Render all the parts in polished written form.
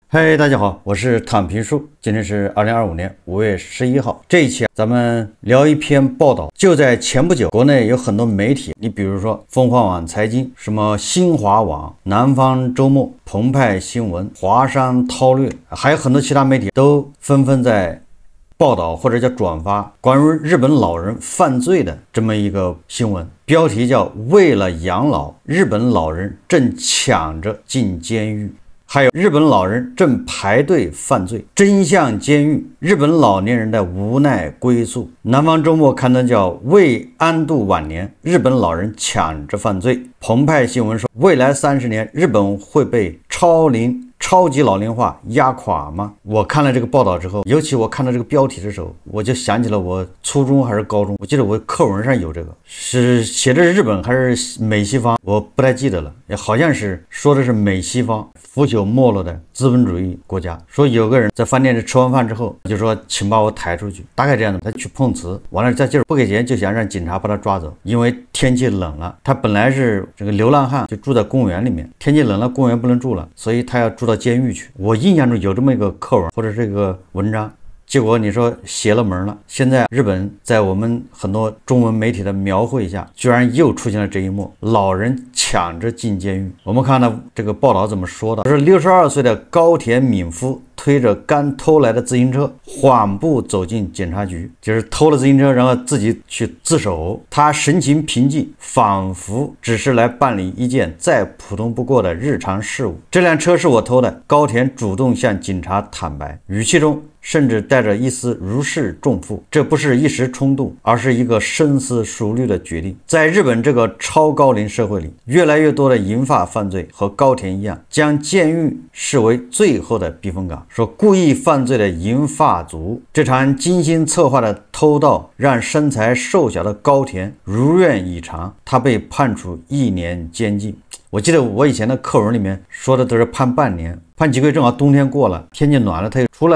嗨，大家好，我是躺平叔，今天是2025年5月11号。这一期咱们聊一篇报道，就在前不久，国内有很多媒体，你比如说凤凰网财经、什么新华网、南方周末、澎湃新闻、华商韬略，还有很多其他媒体都纷纷在报道或者叫转发关于日本老人犯罪的这么一个新闻，标题叫为了养老，日本老人正抢着进监狱。还有日本老人正排队犯罪，真相监狱，日本老年人的无奈归宿。南方周末刊登叫为安度晚年，日本老人抢着犯罪。澎湃新闻说，未来30年日本会被超级老龄化压垮吗？我看了这个报道之后，尤其我看到这个标题的时候，我就想起了我初中还是高中，我记得我课文上有这个，是写的是日本还是美西方，我不太记得了，好像是说的是美西方腐朽没落的资本主义国家。说有个人在饭店里吃完饭之后，就说请把我抬出去，大概这样的，他去碰瓷，完了再就是不给钱，就想让警察把他抓走，因为天气冷了，他本来是这个流浪汉，就住在公园里面，天气冷了，公园不能住了，所以他要住到监狱去。我印象中有这么一个课文或者这个文章，结果你说邪了门了。现在日本在我们很多中文媒体的描绘下，居然又出现了这一幕，老人抢着进监狱。我们看到这个报道怎么说的，说62岁的高田敏夫推着刚偷来的自行车缓步走进警察局，就是偷了自行车然后自己去自首。他神情平静，仿佛只是来办理一件再普通不过的日常事务。这辆车是我偷的，高田主动向警察坦白，语气中甚至带着一丝如释重负。这不是一时冲动，而是一个深思熟虑的决定。在日本这个超高龄社会里，越来越多的银发犯罪和高田一样，将监狱视为最后的避风港。说故意犯罪的银发族，这场精心策划的偷盗让身材瘦小的高田如愿以偿，他被判处1年监禁。我记得我以前的课文里面说的都是判半年，判几个月，正好冬天过了，天气暖了，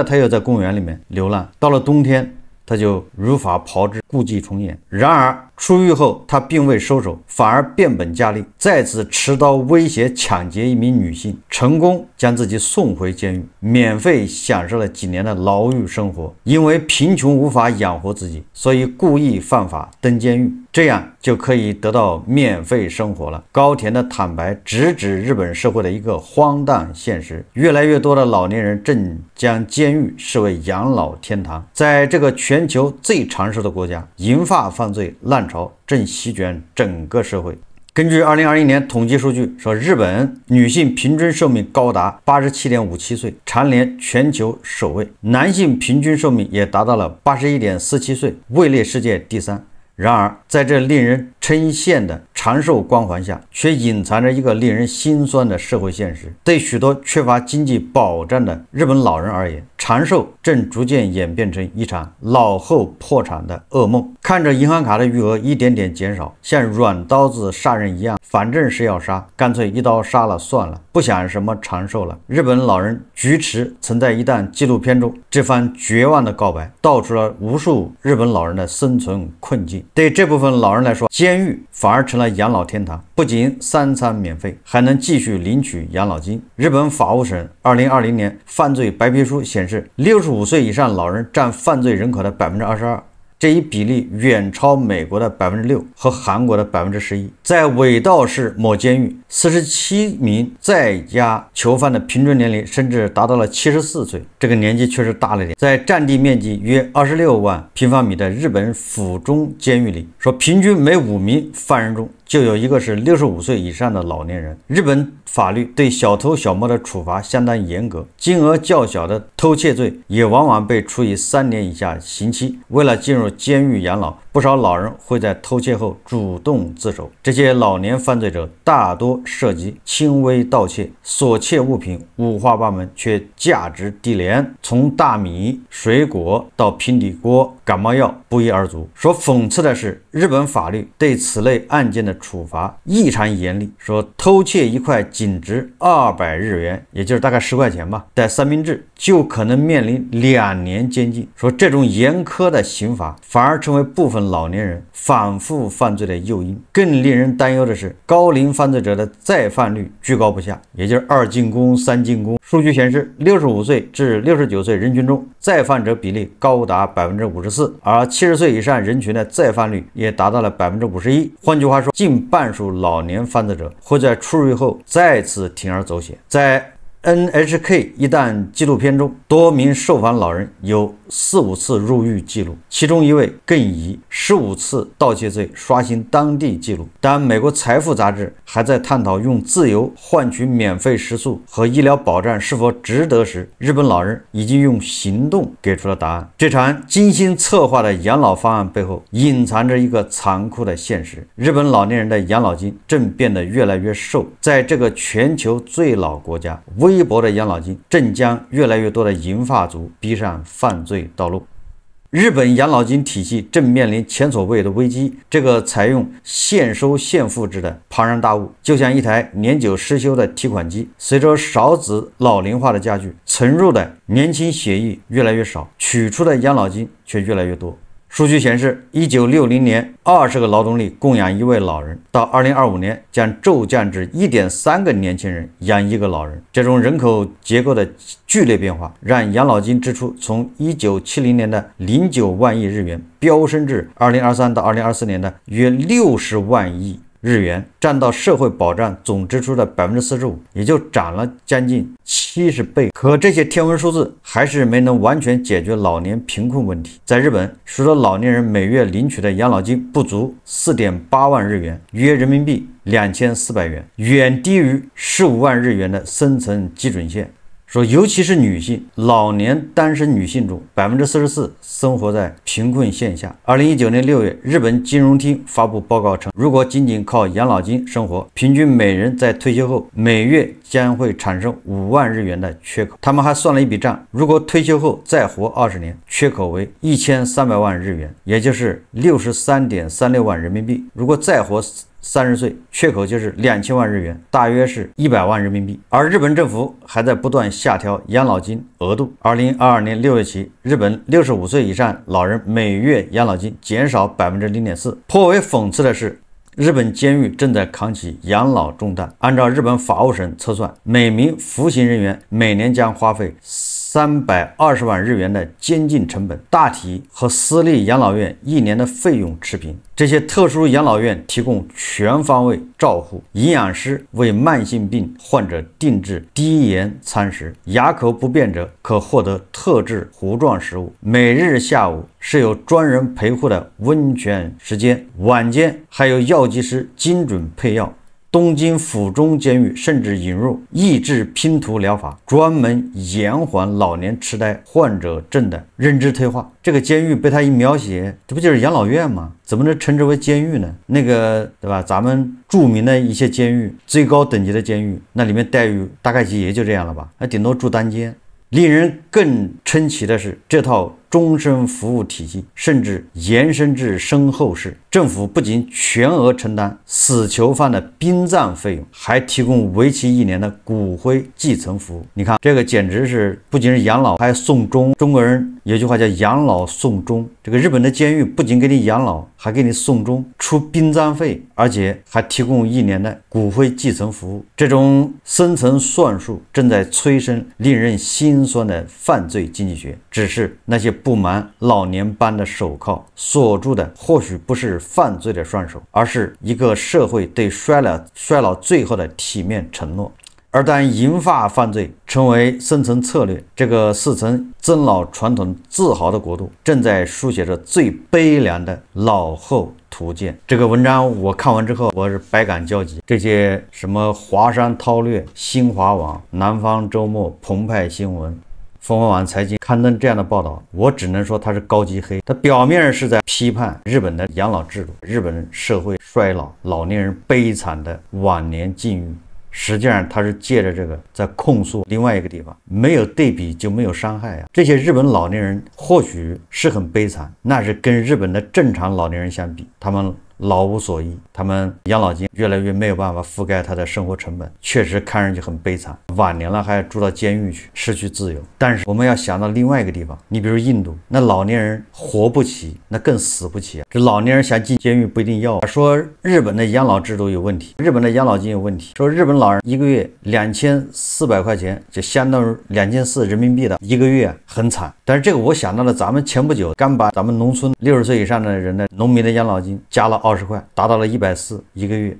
他又在公园里面流浪，到了冬天他就如法炮制，故伎重演。然而出狱后他并未收手，反而变本加厉，再次持刀威胁抢劫一名女性，成功将自己送回监狱，免费享受了几年的牢狱生活。因为贫穷无法养活自己，所以故意犯法登监狱，这样就可以得到免费生活了。高田的坦白直指日本社会的一个荒诞现实，越来越多的老年人正将监狱视为养老天堂。在这个全球最长寿的国家，银发犯罪浪潮正席卷整个社会。根据2021年统计数据说，日本女性平均寿命高达87.57岁，蝉联全球首位；男性平均寿命也达到了81.47岁，位列世界第3。然而在这令人称羡的长寿光环下，却隐藏着一个令人心酸的社会现实。对许多缺乏经济保障的日本老人而言，长寿正逐渐演变成一场老后破产的噩梦。看着银行卡的余额一点点减少，像软刀子杀人一样，反正是要杀，干脆一刀杀了算了，不想什么长寿了。日本老人菊池曾在一档纪录片中这番绝望的告白，道出了无数日本老人的生存困境。对这部分老人来说，监狱反而成了养老天堂，不仅3餐免费，还能继续领取养老金。日本法务省2020年犯罪白皮书显示，65岁以上老人占犯罪人口的22%，这一比例远超美国的6%和韩国的11%。在尾道市某监狱，47名在押囚犯的平均年龄甚至达到了74岁，这个年纪确实大了点。在占地面积约26万平方米的日本府中监狱里，说平均每5名犯人中就有一个是65岁以上的老年人。日本法律对小偷小摸的处罚相当严格，金额较小的偷窃罪也往往被处以3年以下刑期。为了进入监狱养老，不少老人会在偷窃后主动自首。这些老年犯罪者大多涉及轻微盗窃，所窃物品五花八门，却价值低廉，从大米、水果到平底锅、感冒药不一而足。说讽刺的是，日本法律对此类案件的处罚异常严厉，说偷窃一块仅值200日元，也就是大概10块钱吧的三明治，就可能面临2年监禁。说这种严苛的刑罚反而成为部分分老年人反复犯罪的诱因。更令人担忧的是，高龄犯罪者的再犯率居高不下，也就是二进宫、三进宫。数据显示，65岁至69岁人群中再犯者比例高达54%，而70岁以上人群的再犯率也达到了51%。换句话说，近半数老年犯罪者会在出狱后再次铤而走险。在NHK 一档纪录片中，多名受访老人有4-5次入狱记录，其中一位更以15次盗窃罪刷新当地纪录。当美国财富杂志还在探讨用自由换取免费食宿和医疗保障是否值得时，日本老人已经用行动给出了答案。这场精心策划的养老方案背后隐藏着一个残酷的现实：日本老年人的养老金正变得越来越瘦。在这个全球最老国家，微薄的养老金正将越来越多的银发族逼上犯罪道路。日本养老金体系正面临前所未有的危机。这个采用现收现付制的庞然大物，就像一台年久失修的提款机，随着少子老龄化的加剧，存入的年轻血液越来越少，取出的养老金却越来越多。数据显示，1960年20个劳动力供养一位老人，到2025年将骤降至1.3个年轻人养一个老人。这种人口结构的剧烈变化，让养老金支出从1970年的09万亿日元飙升至2023到2024年的约60万亿日元，占到社会保障总支出的45%，也就涨了将近70倍。可这些天文数字还是没能完全解决老年贫困问题。在日本，许多老年人每月领取的养老金不足4.8万日元，约人民币2400元，远低于15万日元的深层基准线。说，尤其是女性，老年单身女性中44%生活在贫困线下。2019年6月，日本金融厅发布报告称，如果仅仅靠养老金生活，平均每人在退休后每月将会产生5万日元的缺口。他们还算了一笔账，如果退休后再活20年，缺口为1300万日元，也就是63.36万人民币。如果再活30岁，缺口就是2000万日元，大约是100万人民币。而日本政府还在不断下调养老金额度。2022年6月起，日本65岁以上老人每月养老金减少0.4%。颇为讽刺的是，日本监狱正在扛起养老重担。按照日本法务省测算，每名服刑人员每年将花费320万日元的监禁成本，大体和私立养老院一年的费用持平。这些特殊养老院提供全方位照护，营养师为慢性病患者定制低盐餐食，牙口不便者可获得特制糊状食物，每日下午是有专人陪护的温泉时间，晚间还有药剂师精准配药。东京府中监狱甚至引入益智拼图疗法，专门延缓老年痴呆患者症的认知退化。这个监狱被他一描写，这不就是养老院吗？怎么能称之为监狱呢？那个对吧？咱们著名的一些监狱，最高等级的监狱，那里面待遇大概也就这样了吧，那顶多住单间。令人更称奇的是，这套终身服务体系甚至延伸至身后事。政府不仅全额承担死囚犯的殡葬费用，还提供为期1年的骨灰继承服务。你看，这个简直是不仅是养老，还送终。中国人有句话叫养老送终。这个日本的监狱不仅给你养老，还给你送终，出殡葬费，而且还提供1年的骨灰继承服务。这种深层算术正在催生令人心酸的犯罪经济学。只是那些布满老年斑的手铐锁住的，或许不是犯罪的双手，而是一个社会对衰老最后的体面承诺。而当银发犯罪成为生存策略，这个4层尊老传统自豪的国度正在书写着最悲凉的老后图鉴。这个文章我看完之后，我是百感交集。这些什么华山韬略、新华网、南方周末、澎湃新闻、凤凰网财经刊登这样的报道，我只能说它是高级黑。它表面是在批判日本的养老制度，日本社会衰老，老年人悲惨的晚年境遇。实际上他是借着这个在控诉另外一个地方，没有对比就没有伤害啊。这些日本老年人或许是很悲惨，那是跟日本的正常老年人相比，他们老无所依，他们养老金越来越没有办法覆盖他的生活成本，确实看上去很悲惨，晚年了还住到监狱去，失去自由。但是我们要想到另外一个地方，你比如印度，那老年人活不起，那更死不起啊！这老年人想进监狱不一定要。说日本的养老制度有问题，日本的养老金有问题，说日本老人一个月2400块钱，就相当于2400人民币的一个月，很惨。但是这个我想到了，咱们前不久刚把咱们农村60岁以上的人的农民的养老金加了20块，达到了140一个月。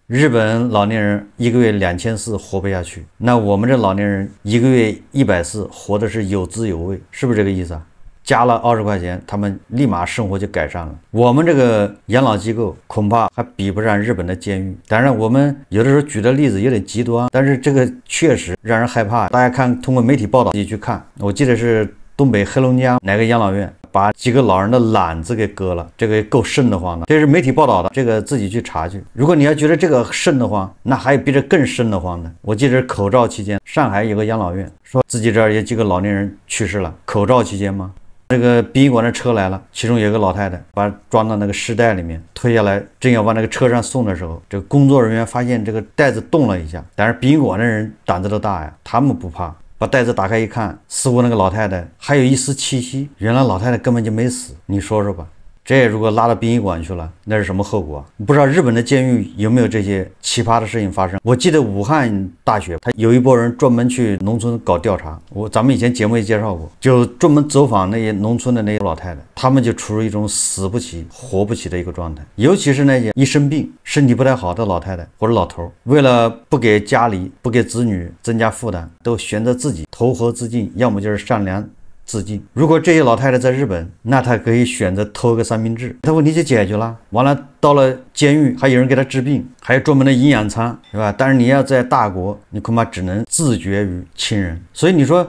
日本老年人一个月2400活不下去，那我们这老年人一个月140活的是有滋有味，是不是这个意思啊？加了20块钱，他们立马生活就改善了。我们这个养老机构恐怕还比不上日本的监狱。当然，我们有的时候举的例子有点极端，但是这个确实让人害怕。大家看，通过媒体报道自己去看，我记得是东北黑龙江哪个养老院把几个老人的懒子给割了，这个够瘆得慌的。这是媒体报道的，这个自己去查去。如果你要觉得这个瘆得慌，那还有比这更瘆得慌的。我记得口罩期间，上海有个养老院说自己这儿有几个老年人去世了，口罩期间吗？那个殡仪馆的车来了，其中有一个老太太把装到那个尸袋里面，推下来，正要往那个车上送的时候，这个工作人员发现这个袋子动了一下，但是殡仪馆的人胆子都大呀，他们不怕。把袋子打开一看，似乎那个老太太还有一丝气息，原来老太太根本就没死。你说说吧，这如果拉到殡仪馆去了，那是什么后果啊？不知道日本的监狱有没有这些奇葩的事情发生。我记得武汉大学他有一波人专门去农村搞调查，咱们以前节目也介绍过，就专门走访那些农村的那些老太太，他们就处于一种死不起活不起的一个状态。尤其是那些一生病身体不太好的老太太或者老头，为了不给家里不给子女增加负担，都选择自己投河自尽，要么就是善良自尽。如果这些老太太在日本，那她可以选择偷个三明治，她问题就解决了。完了，到了监狱还有人给她治病，还有专门的营养餐，是吧？但是你要在大国，你恐怕只能自绝于亲人。所以你说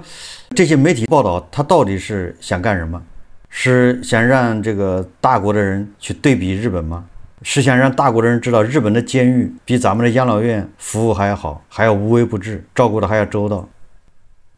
这些媒体报道，他到底是想干什么？是想让这个大国的人去对比日本吗？是想让大国的人知道日本的监狱比咱们的养老院服务还要好，还要无微不至，照顾的还要周到。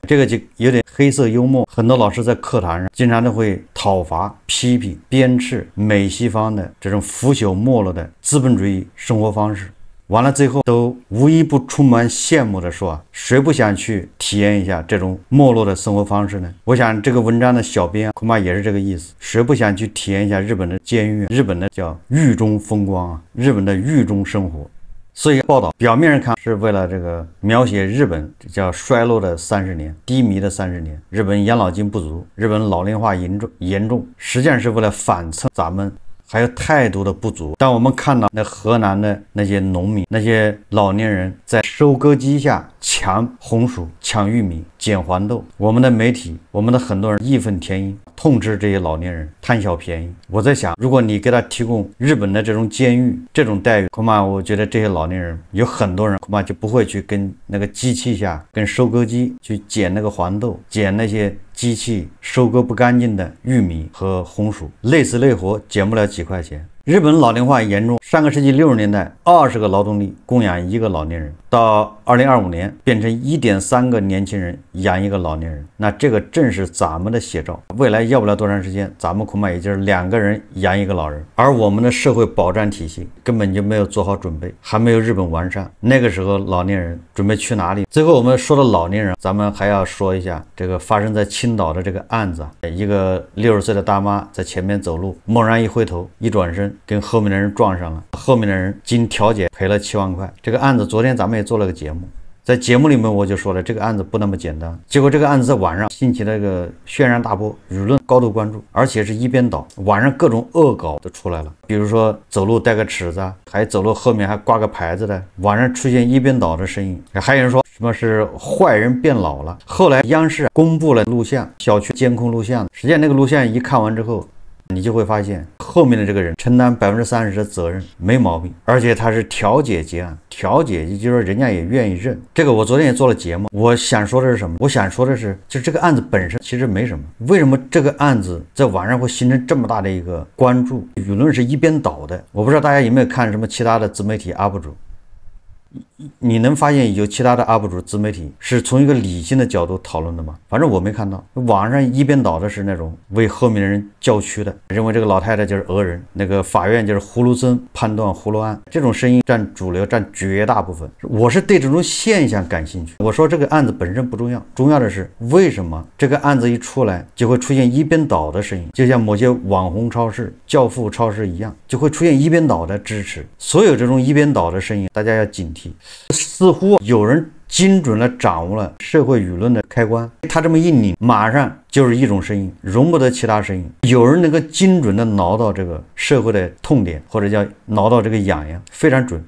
这个就有点黑色幽默，很多老师在课堂上经常都会讨伐、批评、鞭笞美西方的这种腐朽没落的资本主义生活方式。完了，最后都无一不充满羡慕的说谁不想去体验一下这种没落的生活方式呢？我想这个文章的小编恐怕也是这个意思，谁不想去体验一下日本的监狱，日本的叫狱中风光啊，日本的狱中生活。所以报道表面上看是为了这个描写日本叫衰落的30年，低迷的30年，日本养老金不足，日本老龄化严重，实际上是为了反衬咱们还有态度的不足。当我们看到那河南的那些农民，那些老年人在收割机下抢红薯、抢玉米、捡黄豆，我们的媒体，我们的很多人义愤填膺，痛斥这些老年人贪小便宜。我在想，如果你给他提供日本的这种监狱这种待遇，恐怕我觉得这些老年人有很多人恐怕就不会去跟那个机器下跟收割机去捡那个黄豆，捡那些机器收割不干净的玉米和红薯，累死累活捡不了几块钱。日本老龄化严重，上个世纪60年代20个劳动力供养一个老年人，到2025年变成1.3个年轻人养一个老年人，那这个正是咱们的写照。未来要不了多长时间，咱们恐怕也就是2个人养一个老人，而我们的社会保障体系根本就没有做好准备，还没有日本完善。那个时候老年人准备去哪里？最后我们说到老年人，咱们还要说一下这个发生在青岛的这个案子，一个60岁的大妈在前面走路，猛然一回头，一转身跟后面的人撞上了，后面的人经调解赔了7万块。这个案子昨天咱们也做了个节目，在节目里面我就说了，这个案子不那么简单。结果这个案子在晚上兴起了个轩然大波，舆论高度关注，而且是一边倒，晚上各种恶搞都出来了，比如说走路带个尺子，还走路后面还挂个牌子的，晚上出现一边倒的声音。还有人说什么是坏人变老了。后来央视公布了录像，小区监控录像，实际上那个录像一看完之后，你就会发现后面的这个人承担30%的责任没毛病，而且他是调解结案，调解也就是说人家也愿意认。这个我昨天也做了节目，我想说的是什么？我想说的是，就这个案子本身其实没什么，为什么这个案子在晚上会形成这么大的一个关注？舆论是一边倒的。我不知道大家有没有看什么其他的自媒体 UP 主，你能发现有其他的 UP 主自媒体是从一个理性的角度讨论的吗？反正我没看到。网上一边倒的是那种为后面的人叫屈的，认为这个老太太就是讹人，那个法院就是葫芦僧判断葫芦案，这种声音占主流，占绝大部分。我是对这种现象感兴趣。我说这个案子本身不重要，重要的是为什么这个案子一出来就会出现一边倒的声音，就像某些网红超市、教父超市一样，就会出现一边倒的支持。所有这种一边倒的声音，大家要警惕。似乎有人精准地掌握了社会舆论的开关，他这么一拧，马上就是一种声音，容不得其他声音。有人能够精准地挠到这个社会的痛点，或者叫挠到这个痒痒，非常准。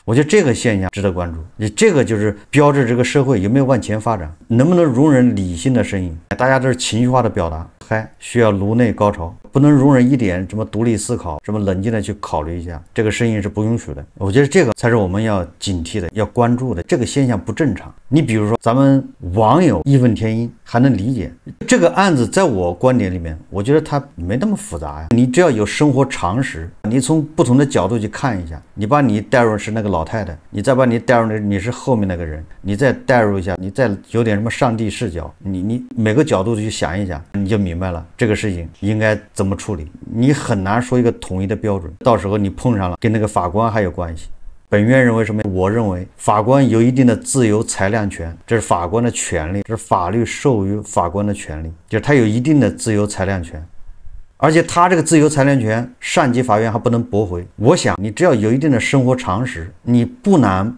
我觉得这个现象值得关注，你这个就是标志这个社会有没有往前发展，能不能容忍理性的声音。大家都是情绪化的表达，还需要颅内高潮，不能容忍一点什么独立思考，什么冷静的去考虑一下，这个声音是不允许的。我觉得这个才是我们要警惕的，要关注的。这个现象不正常。你比如说咱们网友义愤填膺还能理解，这个案子在我观点里面，我觉得它没那么复杂呀。你只要有生活常识，你从不同的角度去看一下，你把你带入是那个老太太，你再把你带入你是后面那个人，你再带入一下，你再有点什么上帝视角，你每个角度去想一想，你就明白了这个事情应该怎么处理。你很难说一个统一的标准，到时候你碰上了跟那个法官还有关系。本院认为什么？我认为法官有一定的自由裁量权，这是法官的权利，这是法律授予法官的权利，就是他有一定的自由裁量权。而且他这个自由裁量权，上级法院还不能驳回。我想你只要有一定的生活常识，你不难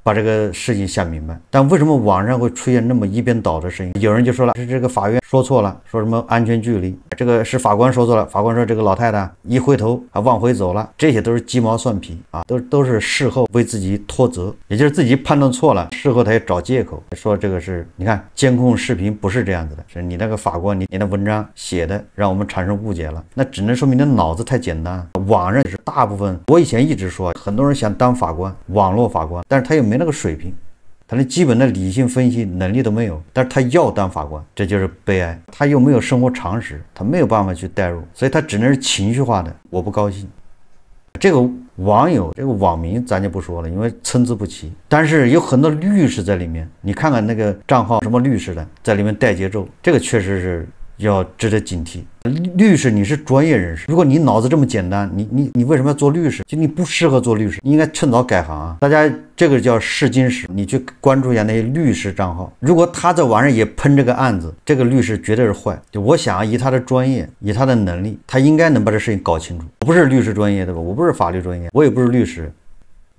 把这个事情想明白。但为什么网上会出现那么一边倒的声音？有人就说了，是这个法院说错了，说什么安全距离，这个是法官说错了，法官说这个老太太一回头还往回走了，这些都是鸡毛蒜皮啊，都是事后为自己脱责，也就是自己判断错了，事后他也找借口说这个是，你看监控视频不是这样子的，是你那个法官你的文章写的让我们产生误解了，那只能说明你的脑子太简单。网上是大部分，我以前一直说，很多人想当法官，网络法官，但是他又没那个水平，他连基本的理性分析能力都没有，但是他要当法官，这就是悲哀。他又没有生活常识，他没有办法去代入，所以他只能是情绪化的，我不高兴。这个网友，这个网民咱就不说了，因为参差不齐，但是有很多律师在里面，你看看那个账号什么律师的在里面带节奏，这个确实是要值得警惕。律师你是专业人士，如果你脑子这么简单，你为什么要做律师？就你不适合做律师，你应该趁早改行啊！大家这个叫试金石，你去关注一下那些律师账号，如果他在网上也喷这个案子，这个律师绝对是坏。就我想以他的专业，以他的能力，他应该能把这事情搞清楚。我不是律师专业对吧？我不是法律专业，我也不是律师。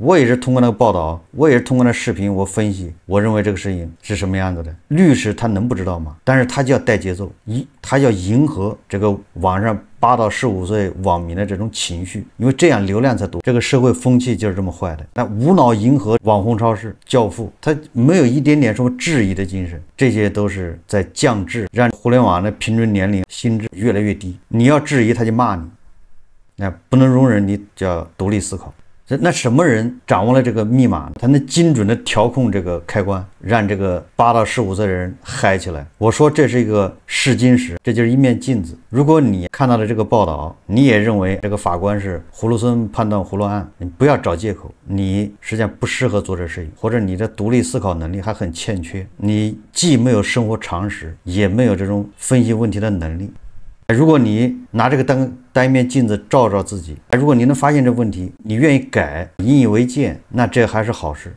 我也是通过那个报道，我也是通过那视频，我分析，我认为这个事情是什么样子的。律师他能不知道吗？但是他就要带节奏，他要迎合这个网上8到15岁网民的这种情绪，因为这样流量才多。这个社会风气就是这么坏的。那无脑迎合网红超市、教父，他没有一点点什么质疑的精神，这些都是在降智，让互联网的平均年龄、心智越来越低。你要质疑他就骂你，那不能容忍你叫独立思考。那什么人掌握了这个密码，他能精准的调控这个开关，让这个8到15岁的人嗨起来？我说这是一个试金石，这就是一面镜子。如果你看到了这个报道，你也认为这个法官是葫芦孙判断葫芦案，你不要找借口，你实际上不适合做这事情，或者你的独立思考能力还很欠缺，你既没有生活常识，也没有这种分析问题的能力。如果你拿这个当一面镜子照照自己，如果你能发现这问题，你愿意改，引以为戒，那这还是好事。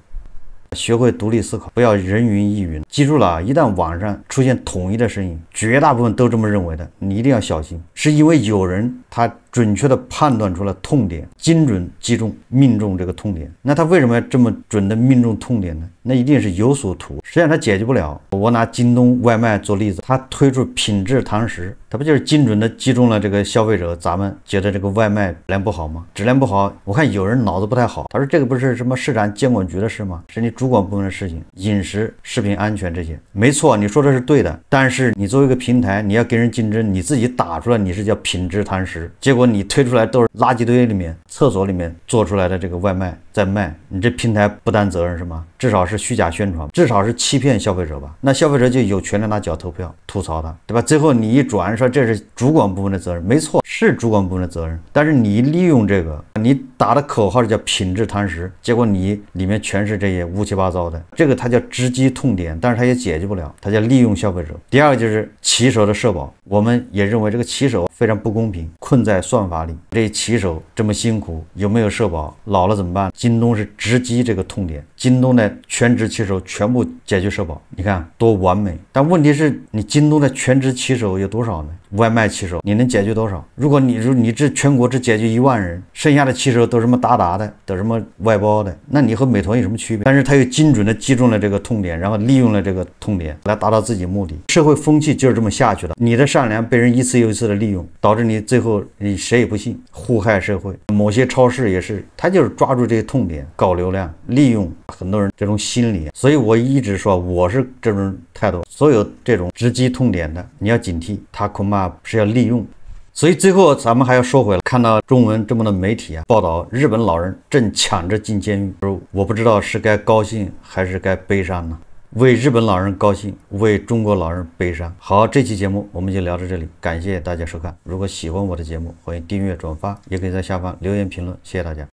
学会独立思考，不要人云亦云。记住了啊，一旦网上出现统一的声音，绝大部分都这么认为的，你一定要小心，是因为有人他准确的判断出了痛点，精准击中命中这个痛点。那他为什么要这么准的命中痛点呢？那一定是有所图，实际上他解决不了。我拿京东外卖做例子，他推出品质堂食，他不就是精准的击中了这个消费者，咱们觉得这个外卖质量不好吗？质量不好，我看有人脑子不太好，他说这个不是什么市场监管局的事吗？是你主管部门的事情，饮食食品安全这些，没错，你说的是对的。但是你作为一个平台，你要跟人竞争，你自己打出来你是叫品质堂食，结果你推出来都是垃圾堆里面、厕所里面做出来的这个外卖在卖，你这平台不担责任是吗？至少是虚假宣传，至少是欺骗消费者吧？那消费者就有权利拿脚投票吐槽他，对吧？最后你一转说这是主管部门的责任，没错，是主管部门的责任。但是你利用这个，你打的口号叫品质踏实，结果你里面全是这些乌七八糟的，这个它叫直击痛点，但是它也解决不了，它叫利用消费者。第二个就是骑手的社保，我们也认为这个骑手非常不公平，困在算法里。这骑手这么辛苦，有没有社保？老了怎么办？京东是直击这个痛点，京东的全职骑手全部解决社保，你看多完美。但问题是你京东的全职骑手有多少呢？外卖骑手你能解决多少？如果你这全国只解决1万人，剩下的骑手都什么达的，都什么外包的，那你和美团有什么区别？但是他又精准的击中了这个痛点，然后利用了这个痛点来达到自己目的。社会风气就是这么下去的，你的善良被人一次又一次的利用，导致你最后你谁也不信，祸害社会。某些超市也是，他就是抓住这些痛点搞流量，利用很多人这种心理。所以我一直说我是这种态度，所有这种直击痛点的你要警惕，他恐怕是要利用。所以最后咱们还要说回来，看到中文这么多媒体报道日本老人正抢着进监狱，我不知道是该高兴还是该悲伤呢？为日本老人高兴，为中国老人悲伤。好，这期节目我们就聊到这里，感谢大家收看。如果喜欢我的节目，欢迎订阅转发，也可以在下方留言评论，谢谢大家。